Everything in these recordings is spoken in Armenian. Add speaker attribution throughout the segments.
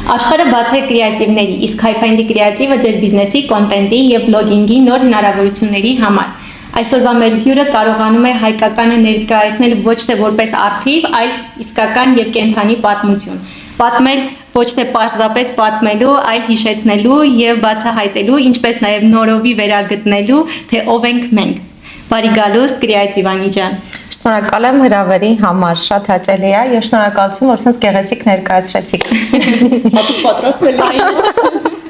Speaker 1: Աշխարհը բաց է կրեատիվների, իսկ Hi-Find-ի կրեատիվը ձեր բիզնեսի, կոնտենտի եւ բլոգինգի նոր հնարավորությունների համար։ Այսօրվա մեր հյուրը կարողանում է հայկականը ներկայացնել ոչ թե որպես արխիվ, այլ իսկական եւ կենդանի պատմություն։ Պատմել ոչ թե պարզապես պատմելու, այլ հիշեցնելու եւ բացահայտելու, ինչպես նաեւ նորովի վերագտնելու, թե ով ենք մենք։ Բարի գալուստ Կրեատիվ Անի ջան։
Speaker 2: Շնորհակալ եմ հրավերի համար, շատ հաճելի է եւ շնորհակալություն, որ sense գեղեցիկ ներկայացրեցիք։
Speaker 1: Հատուկ պատրաստել այն։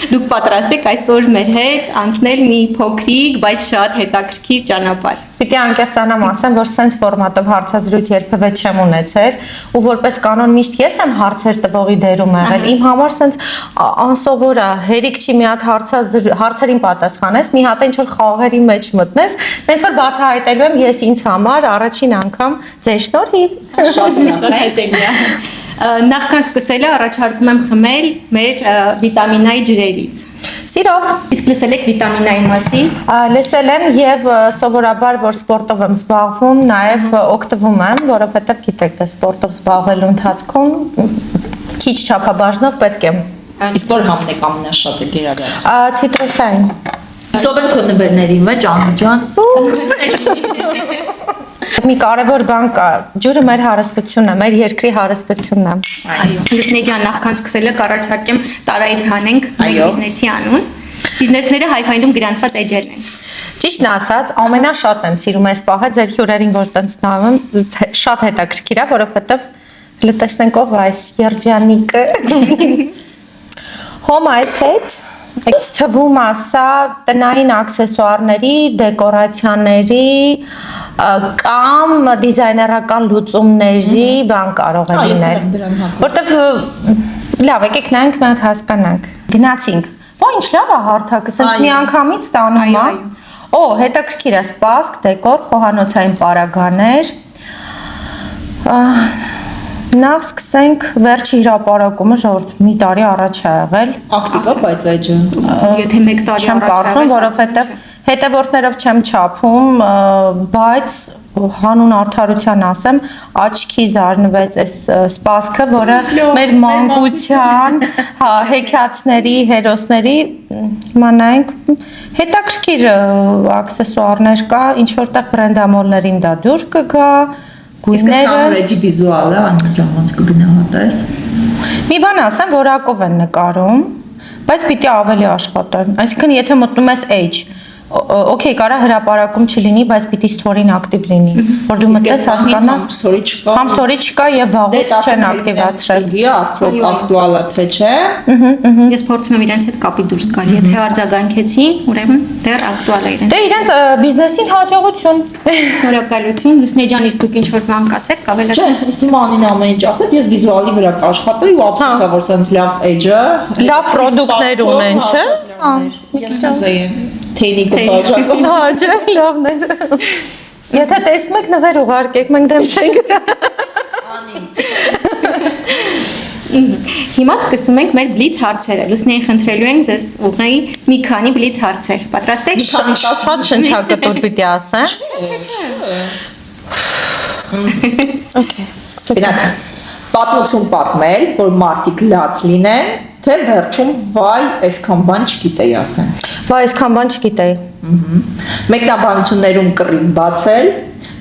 Speaker 1: Դուք պատրաստ եք այսօր մեր հետ անցնել մի փոքրիկ, բայց շատ հետաքրքիր ճանապարհ։
Speaker 2: Պիտի անկեղծանամ ասեմ, որ sense ֆորմատով հարցազրույց երբևէ չեմ ունեցել, ու որպես կանոն միշտ ես եմ հարցեր տվողի դերում եղել։ Իմ համար sense անսովոր է, հերիք չի մի հատ հարցերին պատասխանես, մի հատ ինչ-որ խաղերի մեջ մտնես, հենց որ բացահայտելու եմ ես ինձ համար առաջին անգամ ձեր շնորհիվ։
Speaker 1: Շատ հաճելի է։ Նախքան սկսելը առաջարկում եմ խմել մեր վիտամինայի ջրերից։
Speaker 2: Սիրով։
Speaker 1: Իսկ լսել եք վիտամինայի մասին։
Speaker 2: Լսել եմ եւ սովորաբար որ սպորտով եմ զբաղվում, նաեւ օգտվում եմ, որովհետեւ գիտեք, դա սպորտով զբաղվելու ընթացքում քիչ չափաբաժնով պետք է։
Speaker 3: Իսկ որ համն եք ամենաշատը գերադասում։
Speaker 2: Ցիտրուսային։
Speaker 3: Սով են քո նվերների մեջ, Աննա ջան։
Speaker 2: Մի կարևոր բան կա, ջուրը մեր հարստությունն է, մեր երկրի հարստությունն է։
Speaker 1: Այո։ Լուսնե ջան, նախքան սկսելը կառաջարկեմ տարայից հանենք մեր բիզնեսի անուն։ Բիզնեսները Hi-Find-ում գրանցված էջերն են։
Speaker 2: Ճիշտն ասած, ամենաշատն եմ սիրում այս պահը ձեր հյուրերին որ տենց նայում, շատ հետաքրքիր է, որովհետև լտեսնենք ով այս երջանիկը։ Home estate Այդ թվում է սա տնային աքսեսուարների, դեկորացիաների կամ դիզայներական լուծումների բան կարող է լինել։ Որտեվ լավ, եկեք նայենք մի հատ հասկանանք։ Գնացինք։ Ո՞չ ինչ լավ է հարթակը, ասես մի անգամից տանում է։ Օ, հետաքրքիր է, սպասք, դեկոր, խոհանոցային պարագաներ։ Նախ սկսենք վերջի հրապարակումը ժողովուրդ մի տարի առաջ է եղել։
Speaker 3: Ակտիվ է, բայց այդ ջան։
Speaker 1: Եթե 1 տարի
Speaker 2: չեմ կարծում, որովհետև հետևորդներով չեմ չափում, բայց հանուն արդարության ասեմ, աչքի զարնվեց այս սպասքը, որը մեր մանկության, հեքիաթների, հերոսների, հիմա նայենք, հետաքրքիր աքսեսուարներ կա, ինչ որտեղ բրենդամոլներին դա դուր կգա, գույները
Speaker 3: ռեջի վիզուալը Աննա ջան ոնց կգնահատես։
Speaker 2: Մի բան ասեմ, որակով են նկարում, բայց պիտի ավելի աշխատեն։ Այսինքն եթե մտնում ես H, okay, կարա հրապարակում չլինի, բայց պիտի story-ն ակտիվ լինի, որ դու մտես հասկանաս,
Speaker 3: story չկա։
Speaker 2: Համ story չկա եւ վաղուց չեն ակտիվացրել։
Speaker 3: Դե արդյոք ակտուալ է թե չէ։
Speaker 1: Ես փորձում եմ իրենց հետ կապի դուրս գալ, եթե արձագանքեցին, ուրեմն դեռ ակտուալ է իրեն։
Speaker 2: Դե իրենց բիզնեսին հաջողություն։
Speaker 1: Շնորհակալություն, Լուսնե ջան, իսկ դուք ինչ որ բան կասեք, կավելացնեք։
Speaker 3: Չէ, ես իստում Անին ամեն ինչ ասած, ես վիզուալի վրա կաշխատեի ու ափսոսա որ sense լավ edge-ը,
Speaker 2: Լավ պրոդուկտներ ունեն, չէ։
Speaker 3: Ես կուզեի թեյնիկը բաժակում։
Speaker 2: Հա, չէ, լավն է։ Եթե տեսնում եք նվեր ուղարկեք, մենք դեմ չենք։
Speaker 1: Հիմա սկսում ենք մեր բլից հարցերը։ Լուսնեին խնդրելու ենք ձեզ ուղղի մի քանի բլից հարցեր։ Պատրաստ եք։
Speaker 2: Շատ շնչակտոր պիտի ասեմ։ Okay,
Speaker 3: Գնացինք։ Պատմություն պատմել, որ մարդիկ լաց լինեն, թե վերջում վայ, այսքան բան չգիտեի ասեն։
Speaker 2: Վայ, այսքան բան չգիտեի։
Speaker 3: Մեկնաբանություններում կռիվ բացել,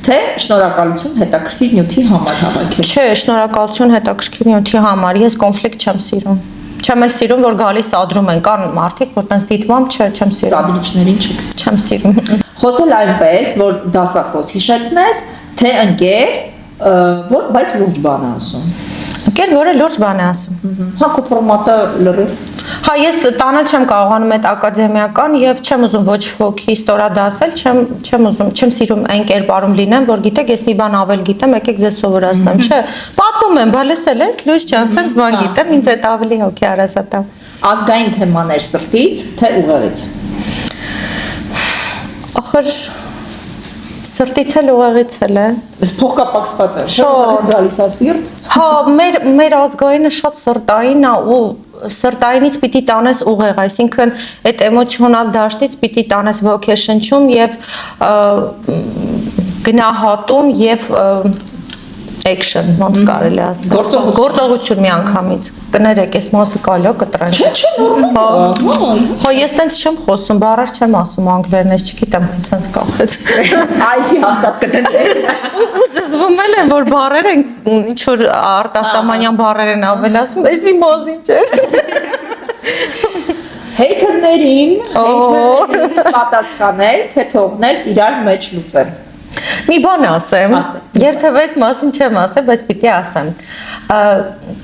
Speaker 3: թե շնորհակալություն հետաքրքիր նյութի համար հավաքել։
Speaker 2: Չէ, շնորհակալություն հետաքրքիր նյութի համար, ես կոնֆլիկտ չեմ սիրում։ Չեմ էլ սիրում, որ գալիս ադրում են, կան մարդիկ, որ տենց դիտմամբ չեմ սիրում։
Speaker 3: Սադրիչներին չեք։
Speaker 2: Չեմ սիրում։
Speaker 3: Խոսել այնպես, որ դասախոս հիշեցնես, թե ընկեր, որ բայց լուրջ բան է ասում։
Speaker 2: Ընկեր, որը լուրջ բան է ասում։
Speaker 3: Հա, քո ֆորմատը լրիվ։
Speaker 2: Հա, ես տանը չեմ կարողանում այդ ակադեմիական եւ չեմ ուզում ոչ ոքի ստորադասել, չեմ ուզում, չեմ սիրում այն կերպարում լինեմ, որ գիտեք, ես մի բան ավել գիտեմ, եկեք ձեզ սովորացնեմ, չէ։ Պատմում եմ, բա լսել ես, լույս ջան, sense բան գիտեմ, ինձ այդ ավելի հոգի հարազատ է։
Speaker 3: Ազգային թեմաներ սրտից, թե ուղեղից։
Speaker 2: Ախր սրտից էլ ուղեղից էլ է։
Speaker 3: Փոխկապակցված է։
Speaker 2: Շատ
Speaker 3: գալիս է սիրտ։
Speaker 2: Հա, մեր ազգայինը շատ սրտային է ու սրտայինից պիտի տանես ուղեղ, այսինքն այդ էմոցիոնալ դաշտից պիտի տանես ոգեշնչում եւ գնահատում եւ action, ոնց կարելի ասել։ Գործողություն մի անգամից։ Կներեք, այս մասը կալո կտրենք։
Speaker 3: Չէ, նորմալ։
Speaker 2: Հո ես տենց չեմ խոսում, բառեր չեմ ասում անգլերեն, ես չգիտեմ, ինձ կախեց։
Speaker 3: Այսի հաստատ կդնենք։
Speaker 2: Ու զզվում եմ, որ բառեր են ինչ որ արտասահմանյան բառեր են ավելացում, էսի մազին չէ։
Speaker 3: Հեյթերներին պատասխանել, թե թողնել իրար մեջ լուծեն։
Speaker 2: Մի բան ասեմ, երբևէ այս մասին չեմ ասել, բայց պիտի ասեմ։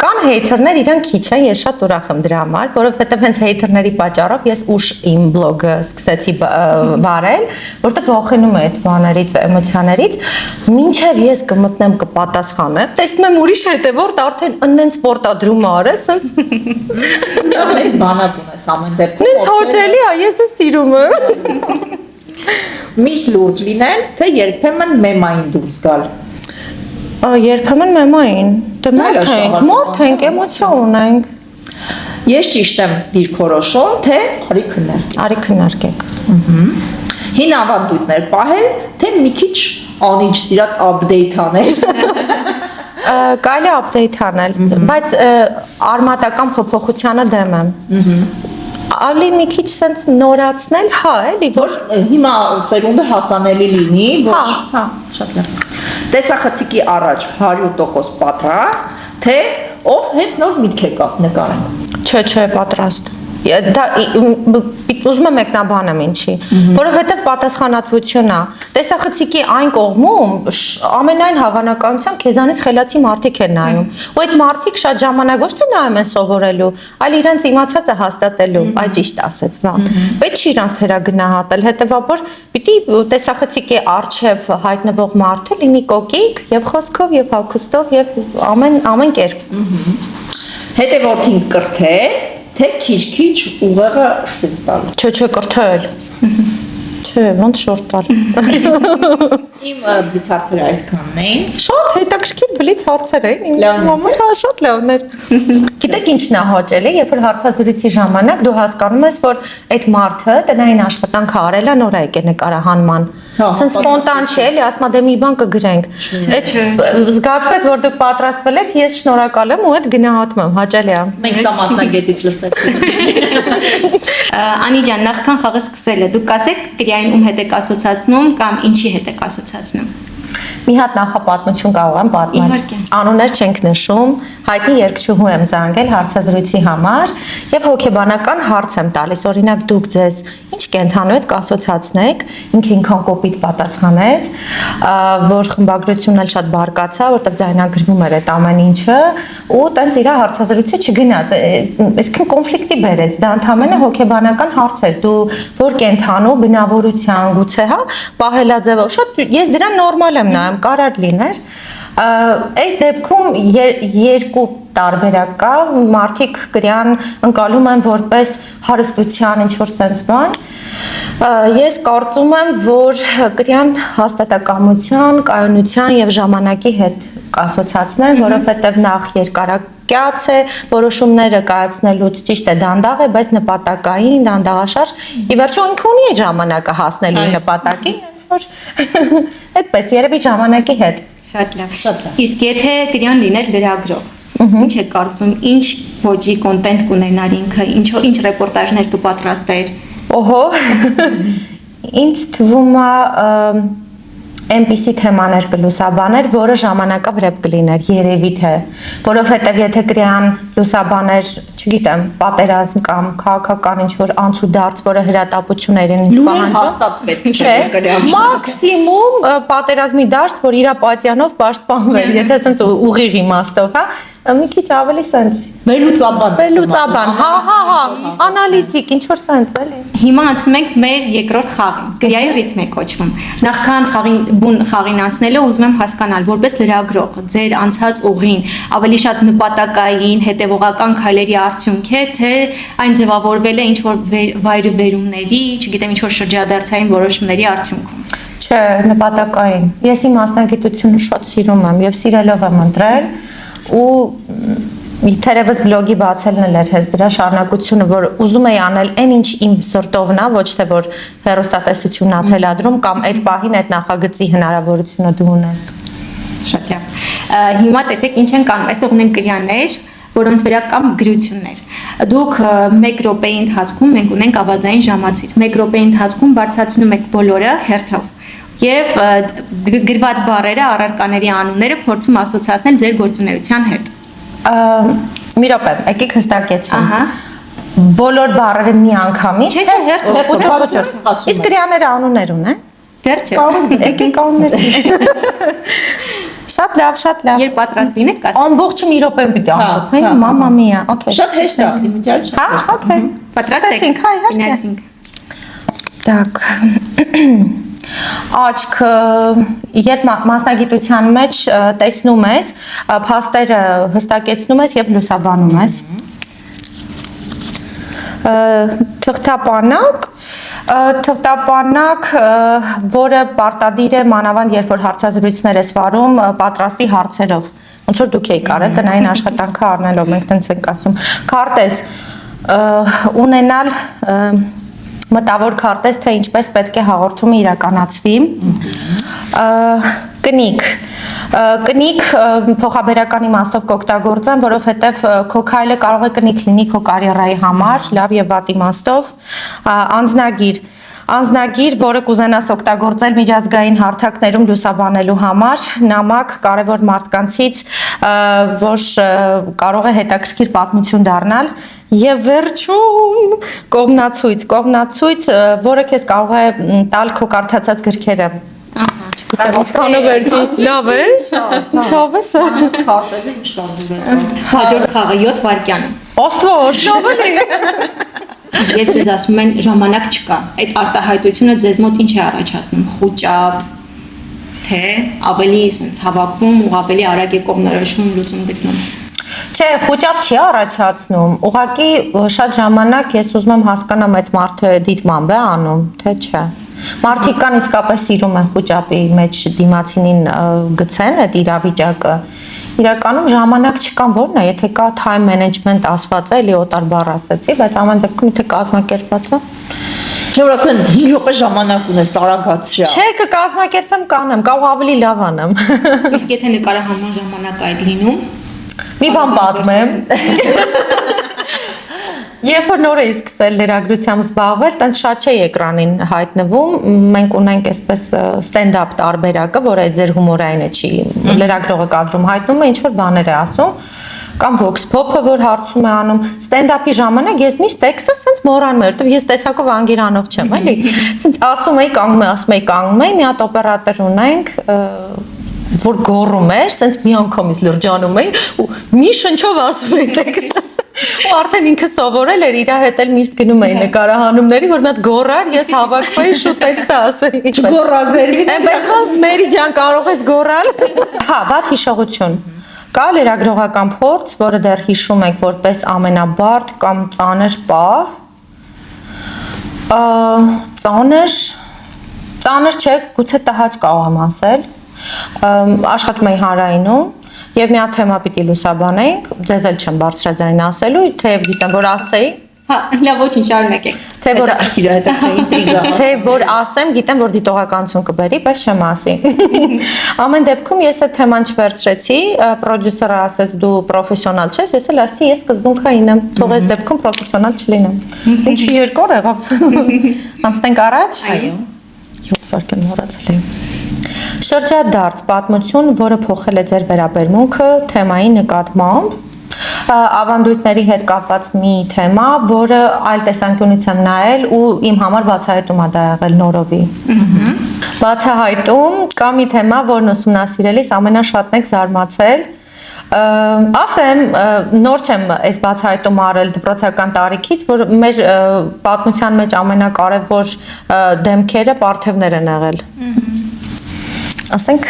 Speaker 2: Կան հեյթերներ, իրանք քիչ են, ես շատ ուրախ եմ դրա համար, որովհետև հենց հեյթերների պատճառով ես ուշ իմ բլոգը սկսեցի վարել, որտեղ վախենում եմ այդ բաներից, էմոցիաներից, մինչև ես կմտնեմ կպատասխանեմ, տեսնում եմ ուրիշ հետևորդ արդեն ըննենց պորտադրում արես,
Speaker 3: Մեծ բանակ ունես ամեն դեպքում։
Speaker 2: ինձ հոճելի է, ես դες սիրում եմ։
Speaker 3: Միշտ լուրջ լինել, թե երբեմն մեմային դուրս գալ։
Speaker 2: Երբեմն մեմային, դե մորթ ենք, էմոցիա ունենք։
Speaker 3: Ես ճիշտ եմ դիրքորոշում, թե արի քննարկենք։
Speaker 2: Արի քննարկենք։
Speaker 3: Հին ավանդույթներ պահել, թե մի քիչ անիջ սիրած update անել։
Speaker 2: Կարելի update անել, բայց արմատական փոփոխությանը դեմ եմ։ Ավելի մի քիչ sense նորացնել, հա, էլի, որ
Speaker 3: Հիմա ծերունդը հասանելի լինի, ոչ։ Հա, շատ լավ։ Տեսախցիկի առաջ 100% պատրաստ, թե ով հենց նոր միտք եկավ նկարենք։
Speaker 2: չէ, պատրաստ։ Դա ուզում եմ մեկնաբանեմ ինչի, որովհետև պատասխանատվություն է։ Տեսախցիկի այն կողմում ամենայն հավանականությամբ քեզանից խելացի մարդիկ են նայում։ Ու այդ մարդիկ շատ ժամանակ ոչ թե նայում են սովորելու, այլ իրենց իմացածը հաստատելու, այ ճիշտ ասեց, բան։ Պետք չի իրանց թերագնահատել, հետևաբար պիտի տեսախցիկի արժև հայտնվող մարդը լինի կոկիկ եւ խոսքով եւ հագուստով եւ ամեն կերպ։
Speaker 3: Հետևորդին կրթել, թե քիչ-քիչ ուղեղը շուրջ տալ։
Speaker 2: Չէ, կրթել։ Չէ, ոնց շորտ տալ։
Speaker 3: Իմ բլից հարցերը այսքանն էին։
Speaker 2: Շատ հետաքրքիր բլից հարցեր էին։ Իմ
Speaker 3: Լավն է,
Speaker 2: համար հա շատ լավն էր։ Գիտեք ինչն է հաճելի, երբ որ հարցազրույցի ժամանակ դու հասկանում ես, որ այդ մարդը տնային աշխատանքը արել է, նոր է եկել նկարահանման։ Սենց սպոնտան չէ, էլի ասում եմ դե մի բան կգրենք։ Այդ զգացվեց, որ դուք պատրաստվել եք, ես շնորհակալ եմ ու այդ գնահատում եմ, հաճելի է։
Speaker 3: Մենք սա մասնագետից լսեցինք։
Speaker 1: Անի ջան, նախքան խաղը սկսելը դուք կասեք կրիային ում հետ եք ասոցացնում կամ ինչի հետ եք ասոցացնում։
Speaker 2: Մի հատ նախապատմություն կարող եմ պատմել։
Speaker 1: Իհարկե։
Speaker 2: Անուններ չենք նշում, հայտնի երգչուհու եմ զանգել հարցազրույցի համար եւ հոգեբանական հարց եմ տալիս։ Օրինակ դուք ձեզ ինչ կենթանու եք կասոցացնեք, ինքը ինքան կոպիտ պատասխանեց, որ խմբագրությունն էլ շատ բարկացա, որտեղ ձայնագրվում էր այդ ամեն ինչը, ու տենց իր հարցազրույցը չգնաց։ Այսինքն կոնֆլիկտի բերեց, դա ընդհանրապես հոգեբանական հարց էր։ Դու որ կենթանու բնավորության գուցե, հա, պահելաձևով շատ ես դրան նորմալ եմ նայում, կարար լիներ։ Այս դեպքում երկու տարբերակ կա, մարդիկ կրյան ընկալում են որպես հարստության ինչ-որ սենց բան։ Ես կարծում եմ, որ կրյան հաստատակամության, կայունության եւ ժամանակի հետ կասոցացնեն, որովհետեւ նախ երկարակյաց է, որոշումները կայացնելուց ճիշտ է դանդաղ է, բայց նպատակային, դանդաղաշարժ, ի վերջո ինքը ունի այդ ժամանակը հասնելու նպատակին, հենց որ այդպես երևի ժամանակի հետ։
Speaker 1: Շատ լավ։ Իսկ եթե կրիան լիներ լրագրող, ինչ եք կարծում, ինչ ոճի կոնտենտ կունենար ինքը, ինչ ռեպորտաժներ կպատրաստեր։
Speaker 2: Օհո։ Ինձ թվում է այնպիսի թեմաներ կլուսաբաներ, որը ժամանակավրեպ կլիներ, երևի թե, որովհետև եթե կրիան լուսաբաներ, չգիտեմ, պատերազմ կամ քաղաքական ինչ-որ անցուդարձ, որը հրատապություններին ինձ պահանջում, չէ, մաքսիմում պատերազմի դաշտ, որ իր պատյանով պաշտպանվեր, եթե սենց ուղիղ իմաստով, հա, մի քիչ ավելի սենց վերլուծաբան, հա, անալիտիկ, ինչ-որ սենց, էլի։
Speaker 1: Հիմա անցնում ենք մեր երկրորդ խաղին, կրիայի ռիթմ է կոչվում։ Նախքան բուն խաղին անցնելը ուզում եմ հասկանալ, որպես լրագրող, ձեր անցած ուղին ավելի շատ նպատակային, հետևողական քայլերի արդյունք է, թե այն ձևավորվել է ինչ-որ վայրիվերումների, չգիտեմ, ինչ-որ շրջադարձային որոշումների արդյունքում։
Speaker 2: Չէ, նպատակային։ Ես իմ մասնագիտությունը շատ սիրում եմ եւ սիրելով եմ ընտրել ու թերևս բլոգի բացելն էլ էր հենց դրա շարունակությունը, որ ուզում էի անել այն ինչ իմ սրտովն է, ոչ թե որ հեռուստատեսությունն ա թելադրում կամ այդ պահին այդ նախագծի հնարավորությունը դու ունես։
Speaker 1: Շատ լավ։ Հիմա տեսեք ինչ են կանում։ Այստեղ ունենք կրյաներ, որոնց վրա կամ գրություններ։ Դուք 1 րոպեի ընթացքում մենք ունենք ավազային ժամացույց։ 1 րոպեի ընթացքում բարձրացնում եք բոլորը հերթով եւ գրված բառերը, առարկաների անունները փորձում ասոցացնել ձեր գործունեության հետ։
Speaker 2: Մի րոպե, եկեք հստակեցում։
Speaker 1: Ահա։
Speaker 2: Բոլոր բառերը մի անգամից,
Speaker 1: Չէ, հերթով։
Speaker 2: Իսկ կրյաները անուններ ունեն։
Speaker 1: Դեռ չէ։
Speaker 2: Եկեք անուններ։ Շատ լավ, շատ լավ։
Speaker 1: Երբ պատրաստ լինեք, կասեք։
Speaker 2: Ամբողջը մի րոպեն պիտի ամփոփենք, մամա միա։ Okay։
Speaker 3: Շատ հեշտ է, իմիջիալ շատ
Speaker 2: Հա,
Speaker 3: հեշտ է։
Speaker 2: okay։
Speaker 1: Պատրաստ եք։
Speaker 2: Սկսեցինք, հայ, հաշտի։
Speaker 1: Գնացինք։
Speaker 2: Так։ Աչքը, երբ մասնագիտության մեջ տեսնում ես, փաստերը հստակեցնում ես եւ լուսաբանում ես։ Թղթապանակ, որը պարտադիր է մանավանդ երբ որ հարցազրույցներ ես վարում պատրաստի հարցերով։ Ոնց որ դուք եք արել տնային աշխատանքը առնելով, մենք տենց ենք ասում։ Քարտեզ ունենալ մտավոր քարտեզ, թե ինչպես պետք է հաղորդումը իրականացվի։ Կնիկ փոխաբերական իմաստով կօգտագործեմ, որովհետև քո քայլը կարող է կնիկ լինի քո կարիերայի համար, լավ եւ վատ իմաստով։ Անձնագիր, որը կուզենաս օգտագործել միջազգային հարթակներում լուսաբանելու համար, նամակ կարևոր մարդկանցից, որ կարող է հետաքրքիր պատմություն դառնալ, եւ վերջում կողմնացույց, որը քեզ կարող է տալ քո կարդացած գրքերը։ Ինչքան է վերջից լավ է։ Ինչով է սա։
Speaker 3: Քարտեզը ինչ տարբեր է։
Speaker 1: Հաջորդ խաղը 7 վայրկյան։
Speaker 2: Ոստվոր, շովելի։
Speaker 1: Երբ ձեզ ասում են ժամանակ չկա, այդ արտահայտությունը ձեզ մոտ ինչ է առաջացնում, խուճապ, թե ավելի հավաքվում ու ավելի արագ եք կողմնորոշում լուծում գտնում։
Speaker 2: Չէ, խուճապ չի առաջացնում։ Ուղղակի շատ ժամանակ ես ուզում եմ հասկանամ այդ մարդը դիտմամբ է անում, թե չէ։ Մարդիկ կան իսկապես սիրում են խուճապի մեջ դիմացինին գցեն այդ իրավիճակը։ Իրականում ժամանակ չկան, որն է, եթե կա time management ասված է, էլի օտար բառ ասեցի, բայց ամեն դեպքում եթե կազմակերպված է։
Speaker 3: Նոր ասում են 5 րոպե ժամանակ ունես, արագացրիա։
Speaker 2: Չէ, կկազմակերպեմ կանեմ, կարող ավելի լավ անեմ։
Speaker 1: Իսկ եթե նկարահանման ժամանակ այդ լինում,
Speaker 2: Մի բան պատմեմ։ Երբ որ նոր էի սկսել լրագրությամբ զբաղվել, տենց շատ չէի էկրանին հայտնվում, մենք ունենք այսպես stand-up տարբերակը, որը ձեր հումորայինը չի, լրագրողը կադրում հայտնում է, ինչ որ բաներ է ասում, կամ vox pop-ը, որ հարցում է անում, stand-up-ի ժամանակ ես միշտ տեքստը սենց մոռանում եմ, որտեվ ես տեսակով անգիրանող չեմ, էլի։ Սենց ասում էի, կանգնում էի, մի հատ օպերատոր ունենք, որ գոռում էր, սենց մի անգամից լրջանում էի ու մի շնչով ասում էի տեքստը։ Ու արդեն ինքը սովորել էր, իր հետ էլ միշտ գնում էի նկարահանումների, որ մի հատ գոռար, ես հավաքվեի շուտ տեքստը ասեի։
Speaker 3: Չգոռազերվի։
Speaker 2: Այնպես որ Մերի ջան կարող ես գոռալ։ Հա, վատ հիշողություն։ Կա լրագրողական փորձ, որը դեռ հիշում եք որպես ամենաբարդ կամ ծանր պահ։ Ծանր չէ, գուցե տհաճ կարող եմ ասել։ Աշխատում էի հանրայինում եւ մի հատ թեմա պիտի լուսաբանենք, ձեզ էլ չեմ բարձրաձայն ասելու, թեև գիտեմ որ ասեի,
Speaker 1: հա, լավ ոչինչ շարունակեք։
Speaker 2: Թե որ ասեմ, գիտեմ որ դիտողականություն կբերի, բայց չեմ ասի։ Ամեն դեպքում ես այդ թեման չվերցրեցի, պրոդյուսերը ասեց դու պրոֆեսիոնալ չես, ես էլ ասի ես սկզբունքային եմ, թող այս դեպքում պրոֆեսիոնալ չլինեմ։ Ինչի երկու օր եղավ։ Անցնենք առաջ։
Speaker 3: Այո։
Speaker 2: 7 վայրկյան մոռացել եմ։ Շրջադարձ պատմություն, որը փոխել է ձեր վերաբերմունքը թեմայի նկատմամբ, ավանդույթների հետ կապված մի թեմա, որը այլ տեսանկյունից եմ նայել ու իմ համար բացահայտում է դա եղել նորովի։ Բացահայտում կա մի թեմա, որն ուսումնասիրելիս ամենաշատն եք զարմացել։ Ասեմ, նոր չեմ այս բացահայտում արել դպրոցական տարիքից, որ մեր պատմության մեջ ամենակարևոր դեմքերը պարթևներ են եղել։ Ասենք,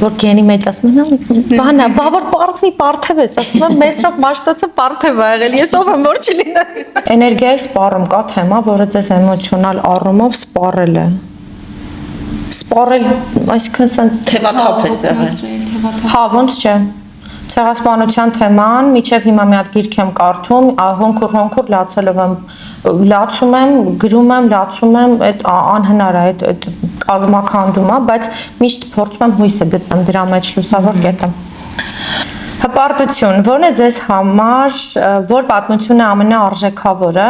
Speaker 2: որ գենի մեջ ասում են, բանա, բավոր պարծ մի պարթև ես, ասում եմ, մեսրոք մաշտոցը պարթև է եղել, ես ով եմ, որ չի լինել։ Էներգիայի սպառում կա թեմա, որը ձեզ էմոցիոնալ առումով սպառել է։ Սպառել, այսինքն սենց
Speaker 3: Թևաթափ ես եղել։
Speaker 2: Հա, ոնց չէ։ Ցեղասպանության թեման, միջև հիմա մի հատ գիրք եմ կարդում, հոնքուր լացելով եմ, լացում եմ, գրում եմ, լացում եմ, այդ անհնար է, այդ կազմակերպում է, բայց միշտ փորձում եմ հույսը գտնեմ դրա մեջ լուսավոր կետը։ Հպարտություն, ո՞րն է ձեզ համար, որ պատմությունը ամենաարժեքավորը։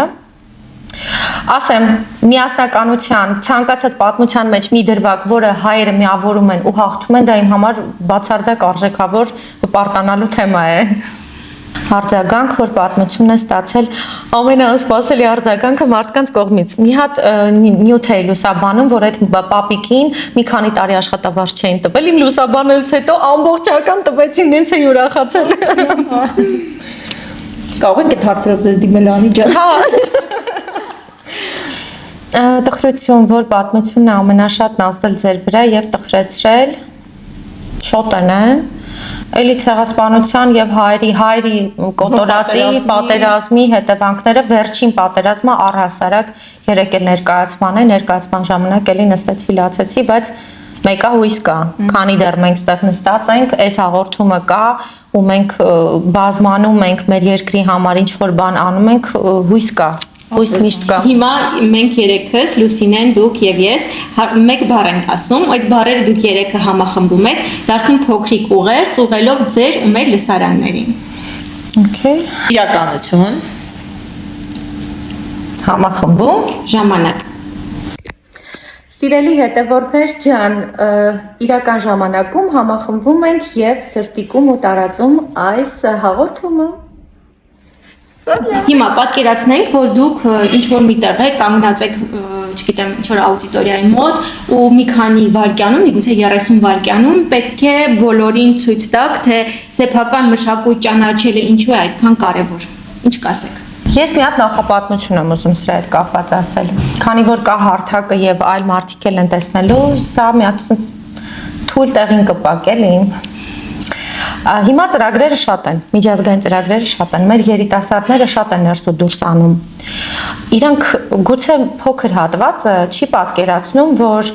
Speaker 2: Ասեմ, միասնականության, ցանկացած պատմության մեջ մի դրվագ, որը հայերը միավորում են ու հաղթում են, դա իմ համար բացարձակ արժեքավոր հպարտանալու թեմա է։ Արձագանք, որ պատմությունն է ստացել ամենաանսպասելի արձագանքը մարդկանց կողմից։ Մի հատ նյութ է լուսաբանում, որ այդ պապիկին մի քանի տարի աշխատավարձ չէին տվել, իմ լուսաբանելուց հետո ամբողջական տվեցին, ինձ է ուրախացել։
Speaker 3: Կարող եք այդ հարցերով ձեզ դիմել Անի ջան։
Speaker 2: Հա։ Տխրություն, որ պատմությունն է ամենաշատն ազդել ձեր վրա եւ տխրեցրել, շոտն է։ Էլի ցեղասպանության եւ հայերի կոտորածի պատերազմի հետևանքները վերջին պատերազմը առհասարակ երեկել ներկայացման է, ներկայացման ժամանակ էլի նստեցի, լացեցի, բայց մեկը հույս կա, քանի դեռ մենք ստեղ նստած ենք, այս հաղորդումը կա ու մենք բազմանում ենք մեր երկրի համար ինչ որ բան անում ենք, հույս կա։ Հույս միշտ կա։
Speaker 1: Հիմա մենք երեքս, Լուսինեն, դուք եւ ես, մեկ բառ ենք ասում, այդ բառերը դուք երեքը համախմբում եք, դարձնում փոքրիկ ուղեր, ծուղելով ձեր ու մեր լսարաններին։
Speaker 2: Okay։
Speaker 3: Իրականություն։
Speaker 2: Համախմբում։
Speaker 1: Ժամանակ։
Speaker 2: Սիրելի հետևորդներ ջան, իրական ժամանակում համախմբվում ենք եւ սրտիկում ու տարածում այս հաղորդումը։
Speaker 1: Հիմա պատկերացնենք, որ դուք ինչ-որ միտեղ եք, կանգնած եք, չգիտեմ, ինչ-որ աուդիտորիայի մոտ ու մի քանի վայրկյանում, միգուցե 30 վայրկյանում պետք է բոլորին ցույց տաք, թե սեփական մշակույթ ճանաչելը ինչու է այդքան կարևոր։ Ինչ կասեք։
Speaker 2: Ես մի հատ նախապատմություն եմ ուզում սրա հետ կապված ասել։ Քանի որ կա հարթակը եւ այլ մարդիկ էլ են տեսնելու, սա մի հատ թույլ տեղին կպակ էլի։ Հիմա ծրագրերը շատ են, միջազգային ծրագրերը շատ են, մեր երիտասարդները շատ են ներս ու դուրս անում։ Իրանք գուցե փոքր հատվածը չի պատկերացնում, որ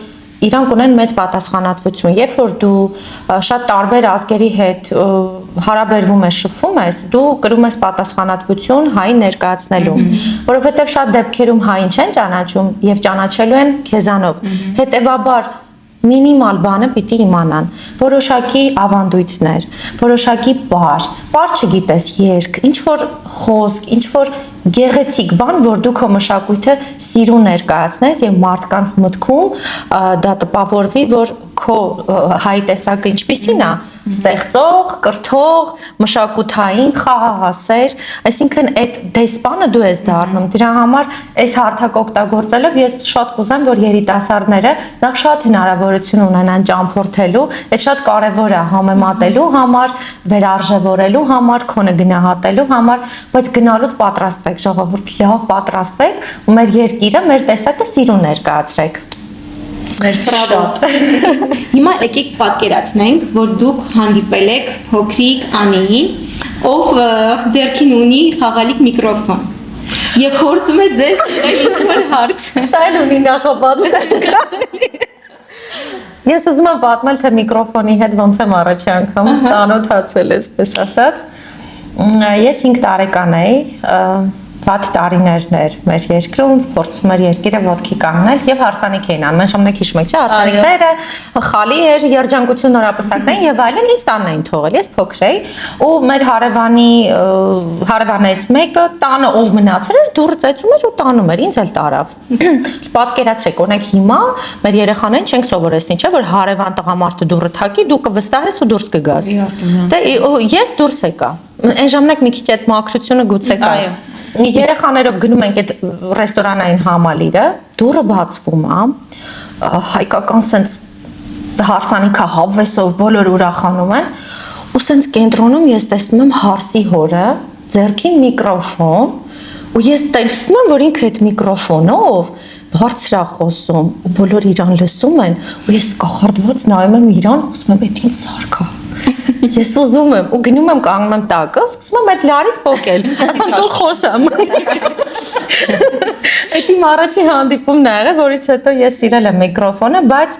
Speaker 2: իրանք ունեն մեծ պատասխանատվություն, երբ որ դու շատ տարբեր ազգերի հետ հարաբերվում ես, շփվում ես, դու կրում ես պատասխանատվություն հային ներկայացնելու, որովհետև շատ դեպքերում հային չեն ճանաչում եւ ճանաչելու են քեզանով։ Հետևաբար մինիմալ բանը պիտի իմանան, որոշակի ավանդույթներ, որոշակի բառ չգիտես, երգ, ինչ որ խոսք, ինչ որ գեղեցիկ բան, որ դու քո մշակույթը սիրուն ներկայացնես եւ մարդկանց մտքում դա տպավորվի, որ քո հայ տեսակը ինչպիսին է, ստեղծող, կրթող, մշակութային, խաղաղասեր, այսինքն այդ դեսպանը դու ես դառնում։ Դրա համար այս հարթակ օգտագործելով ես շատ կուզեմ, որ երիտասարդները նախ շատ հնարավորություն ունենան ճամփորդելու, այդ շատ կարևոր է համեմատելու համար, վերարժևորելու համար, քոնը գնահատելու համար, բայց գնալուց պատրաստվեք, ժողովուրդ, լավ պատրաստվեք ու մեր երկիրը, մեր տեսակը սիրուն ներկայացրեք։
Speaker 1: Հիմա եկեք պատկերացնենք, որ դուք հանդիպել եք փոքրիկ Անիին, ով ձեռքին ունի խաղալիք միկրոֆոն եւ փորձում է ձեզ ինչ-որ հարց։
Speaker 2: Սա էլ ունի նախապատմություն։ Ես ուզում եմ պատմել, թե միկրոֆոնի հետ ոնց եմ առաջի անգամ ծանոթացել, այսպես ասած։ Ես 5 տարեկան էի, վատ տարիներն էր մեր երկրում, փորձում էր երկիրը ոտքի կանգնել եւ հարսանիք էին անում։ Այն ժամանակ հիշում եք, չէ՞, հարսանիքները, խալի էր, երջանկություն նորապսակներին եւ այլն ինձ տանն էին թողել։ Ես փոքր էի ու մեր հարևաններից մեկը տանը ով մնացել էր, դուռը ծեծում էր ու տանում էր, ինձ էլ տարավ։ Պատկերացրեք, օրինակ հիմա մեր երեխաներին չենք սովորեցնի, չէ՞, որ հարևան տղամարդը դուռը թակի, դու կվստահես ու դուրս կգաս։ Դե ես դուրս եկա։ Այն ժամանակ մի քիչ այդ մաքրությունը գուցե կա։ Երեխաներով գնում ենք այդ ռեստորանային համալիրը, դուռը բացվում է, հայկական սենց հարսանիքա հավեսով բոլոր ուրախանում են, ու սենց կենտրոնում ես տեսնում եմ հարսի հորը, ձեռքին միկրոֆոն, ու ես տեսնում եմ, որ ինքը այդ միկրոֆոնով բարձր է խոսում, ու բոլոր իրան լսում են, ու ես կախարդված նայում եմ իրան, ասում եմ, «Էդ ինչ սարք է»։ Ես ուզում եմ ու գնում եմ կանգնում եմ տակը, սկսում եմ այդ լարից փոկել, ասում եմ դու խոսամ։ Այդ իմ առաջի հանդիպումն է եղել, որից հետո ես սիրել եմ միկրոֆոնը, բայց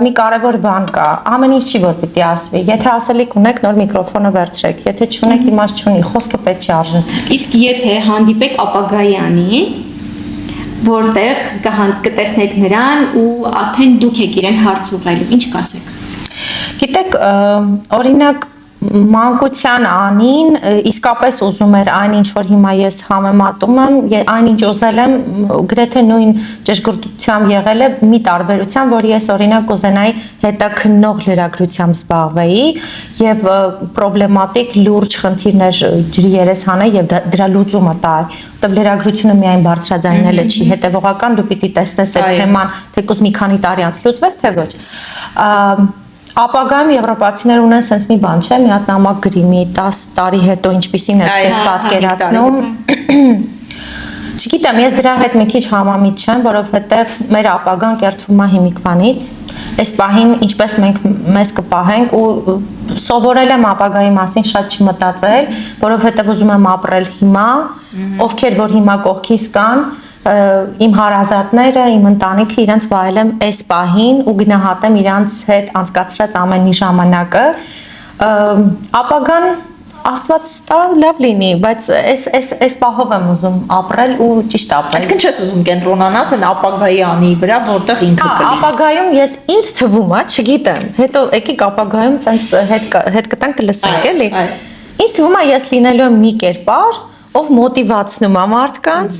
Speaker 2: մի կարևոր բան կա, ամեն ինչ չի որ պիտի ասվի, եթե ասելիք ունեք նոր միկրոֆոնը վերցրեք, եթե չունեք իմաստ չունի, խոսքը պետք չի արժանացնի։
Speaker 1: Իսկ եթե հանդիպեք ապագայի Անին, որտեղ կտեսնեք նրան ու արդեն դուք եք իրեն հարց ուղղելու, ինչ կասեք։
Speaker 2: Գիտեք, օրինակ մանկության անին իսկապես ուզում էր այն ինչ որ հիմա ես համեմատում եմ, այն ինչ ուզել եմ գրեթե նույն ճշգրտությամբ եղել է մի տարբերությամբ, որ ես օրինակ կուզենայի հետաքննող լրագրությամբ զբաղվեի եւ պրոբլեմատիկ լուրջ խնդիրներ ջրի երես հանեի եւ դրա լուծումը տալ, որտեղ լրագրությունը միայն բարձրաձայնելը չի, հետեւողական դու պիտի տեսնես այդ թեման, թեկուզ մի քանի տարի անց լուծվեց թե ոչ։ Ապագայում եվրոպացիներ ունեն sense մի բան, չէ՞, մի հատ նամակ գրի մի 10 տարի հետո ինչպիսին ես քեզ պատկերացնում։ Չգիտեմ, ես դրա հետ մի քիչ համամիտ չեմ, որովհետև մեր ապագան կերտվում է հիմիկվանից։ Այս պահին ինչպես մենք մեզ կպահենք ու սովորել եմ ապագայի մասին շատ չմտածել, որովհետև ուզում եմ ապրել հիմա, ովքեր որ հիմա կողքիս կան, իմ հարազատները, իմ ընտանիքը իրենց վայելեմ այս պահին ու գնահատեմ իրենց հետ անցկացրած ամեն մի ժամանակը, ապագան Աստված տա լավ լինի, բայց այս պահով եմ ուզում ապրել ու ճիշտ ապրել։
Speaker 3: Այսինքն չես ուզում կենտրոնանաս այն ապագայի անի վրա, որտեղ ինքը կլինի։
Speaker 2: Ապագայում ես ինձ թվում է, չգիտեմ, հետո եկեք ապագայում տենց հետ կտանք կլսենք, էլի։ Ինձ թվում է ես լինելու եմ մի կերպար, ով մոտիվացնում է մարդկանց,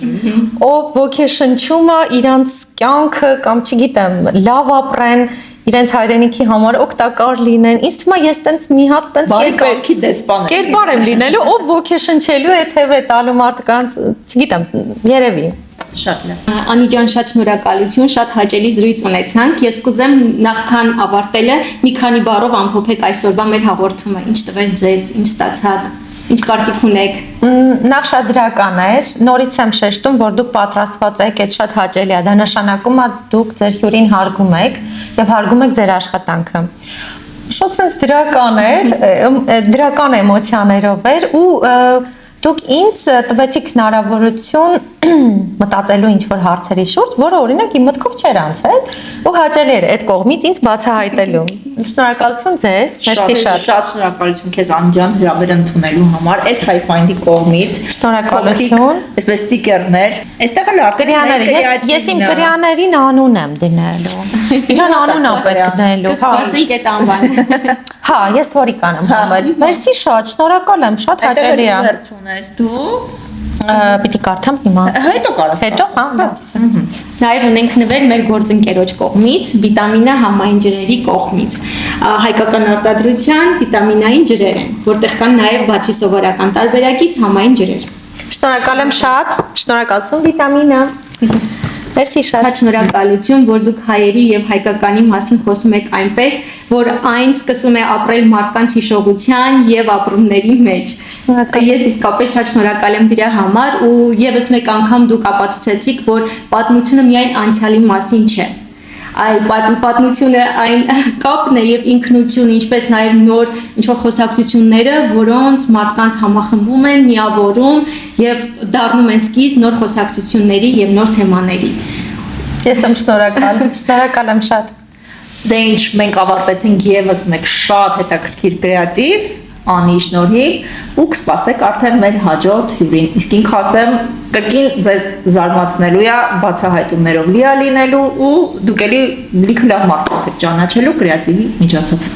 Speaker 2: ով ոգեշնչում է իրանց կյանքը կամ չգիտեմ, լավ ապրեն, իրենց հայրենիքի համար օգտակար լինեն։ Ինձ թվում է ես տենց մի հատ տենց կերպար եմ լինելու, ով ոգեշնչելու է թևե տալու մարդկանց, չգիտեմ, երևի։
Speaker 3: Շատ լավ։
Speaker 1: Անի ջան, շատ շնորհակալություն, շատ հաճելի զրույց ունեցանք։ Ես կուզեմ նախքան ավարտելը մի քանի բառով ամփոփեք այսօրվա մեր հաղորդումը։ Ինչ տվեց ձեզ, ինչ ստացաք, ինչ կարծիք ունեք։
Speaker 2: Նախ շատ դրական էր, նորից եմ շեշտում, որ դուք պատրաստված եք, այդ շատ հաճելի է, դա նշանակում է դուք ձեր հյուրին հարգում եք եւ հարգում եք ձեր աշխատանքը։ Շատ sense դրական էր, դրական էմոցիաներով էր ու դուք ինձ տվեցիք հնարավորություն մտածելու ինչ-որ հարցերի շուրջ, որը օրինակ իմ մտքով չէր անցել ու հաճելի էր այդ կողմից ինձ բացահայտելու։ Շնորհակալություն ձեզ, մերսի շատ։
Speaker 3: Շատ շնորհակալություն քեզ Անի ջան հրավեր ընդունելու համար, այս Hi-Find-ի կողմից։
Speaker 2: Շնորհակալություն։
Speaker 3: Այսպես ստիկերներ, այստեղ էլ
Speaker 2: կրիաները, ես իմ կրիաներին անուն եմ դնելու։ Իրան անուն եմ պետք դնելու։
Speaker 1: Կսպասենք այդ անվանը։
Speaker 2: Հա, ես Թորիկան եմ համել։ Մերսի շատ, շնորհակալ եմ, շատ հաճելի է։
Speaker 3: Վերջ ունես դու։
Speaker 2: Պիտի կարդամ հիմա։
Speaker 3: Հետո կարաս։
Speaker 2: Հետո, հա։
Speaker 1: Նաև ունենք նվեր մեր գործընկերոջ կողմից, վիտամինա համային ջրերի կողմից։ Հայկական արտադրության վիտամինային ջրեր են, որտեղ կան նաև բացի սովորական տարբերակից համային ջրեր։
Speaker 2: Շնորհակալ եմ շատ, շնորհակալություն վիտամինա։ Մերսի շատ։
Speaker 1: Շատ շնորհակալություն, որ դուք հայերի եւ հայկականի մասին խոսում եք այնպես, որ այն սկսում է ապրել մարդկանց հիշողության եւ ապրումների մեջ։ Ես իսկապես շատ շնորհակալ եմ դրա համար ու եւս մեկ անգամ դուք ապացուցեցիք, որ պատմությունը միայն անցյալի մասին չէ։ Այ պատմությունը այն կապն է եւ ինքնությունը, ինչպես նաեւ նոր ինչ-որ խոսակցությունները, որոնց մարդկանց համախմբում են, միավորում եւ դառնում են սկիզբ նոր խոսակցությունների եւ նոր թեմաների։
Speaker 2: Ես եմ շնորհակալ, շնորհակալ եմ շատ։
Speaker 3: Դե ինչ, մենք ավարտեցինք եւս մեկ շատ հետաքրքիր կրեատիվ Անի շնորհիվ ու կսպասեք արդեն մեր հաջորդ հյուրին։ Իսկ ինքս ասեմ, կրկին ձեզ զարմացնելու է, բացահայտումներով լիա լինելու ու դուք էլի լիքը լավ մարդկանց եք ճանաչելու կրեատիվի միջոցով։